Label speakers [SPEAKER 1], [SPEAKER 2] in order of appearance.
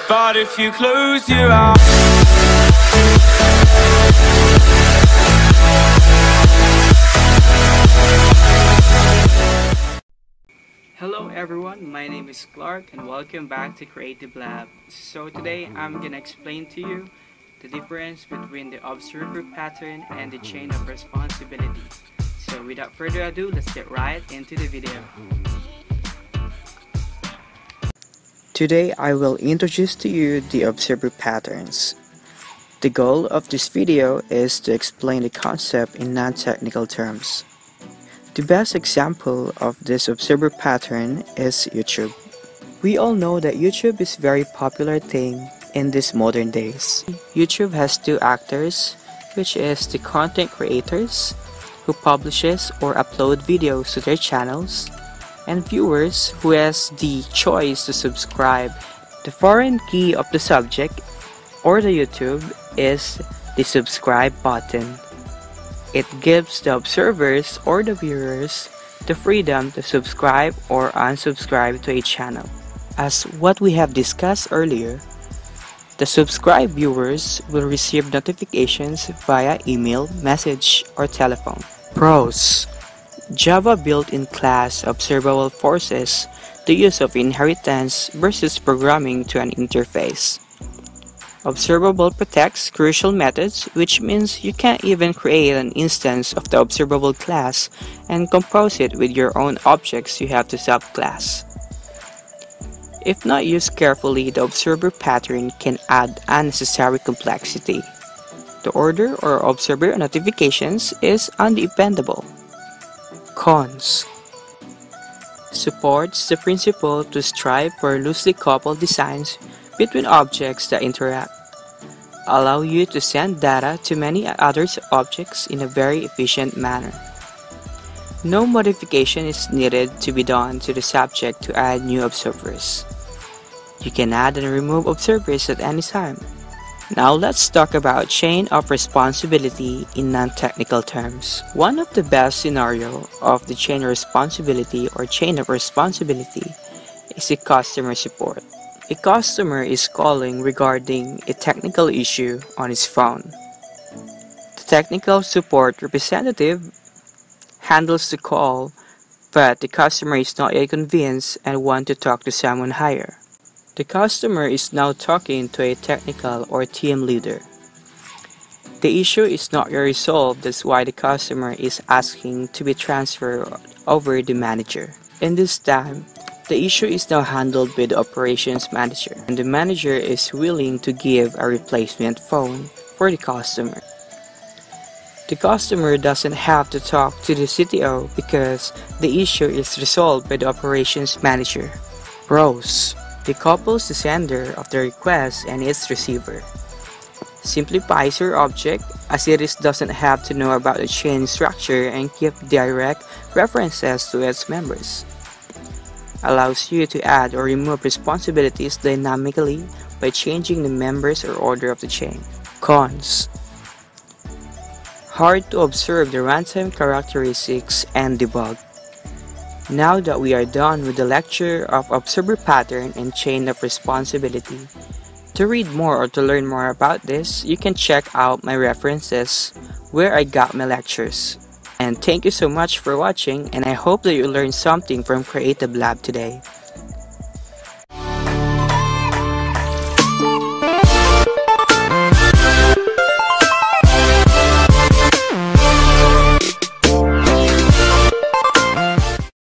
[SPEAKER 1] But if you close your eyes,
[SPEAKER 2] hello everyone, my name is Clark and welcome back to Creative Lab. So today I'm gonna explain to you the difference between the observer pattern and the chain of responsibility. So without further ado, let's get right into the video. Today I will introduce to you the observer patterns. The goal of this video is to explain the concept in non-technical terms. The best example of this observer pattern is YouTube. We all know that YouTube is a very popular thing in these modern days. YouTube has two actors, which is the content creators who publishes or upload videos to their channels, and viewers who has the choice to subscribe. The foreign key of the subject or the YouTube is the subscribe button. It gives the observers or the viewers the freedom to subscribe or unsubscribe to a channel. As what we have discussed earlier, the subscribed viewers will receive notifications via email, message, or telephone. Pros: Java built-in class observable forces the use of inheritance versus programming to an interface. Observable protects crucial methods, which means you can't even create an instance of the observable class and compose it with your own objects you have to subclass. If not used carefully, the observer pattern can add unnecessary complexity. The order or observer notifications is undependable. Cons: Supports the principle to strive for loosely coupled designs between objects that interact. Allow you to send data to many other objects in a very efficient manner. No modification is needed to be done to the subject to add new observers. You can add and remove observers at any time. Now let's talk about chain of responsibility in non-technical terms. One of the best scenario of the chain of responsibility or chain of responsibility is a customer support. A customer is calling regarding a technical issue on his phone. The technical support representative handles the call, but the customer is not yet convinced and wants to talk to someone higher. The customer is now talking to a technical or team leader. The issue is not yet resolved, that's why the customer is asking to be transferred over the manager. In this time, the issue is now handled by the operations manager, and the manager is willing to give a replacement phone for the customer. The customer doesn't have to talk to the CTO because the issue is resolved by the operations manager. Pros: Decouples the sender of the request and its receiver. Simplifies your object as it doesn't have to know about the chain structure and keep direct references to its members. Allows you to add or remove responsibilities dynamically by changing the members or order of the chain. Cons: Hard to observe the runtime characteristics and debug. Now that we are done with the lecture of observer pattern and chain of responsibility, to read more or to learn more about this, you can check out my references where I got my lectures. And thank you so much for watching, and I hope that you learned something from Creative Lab today.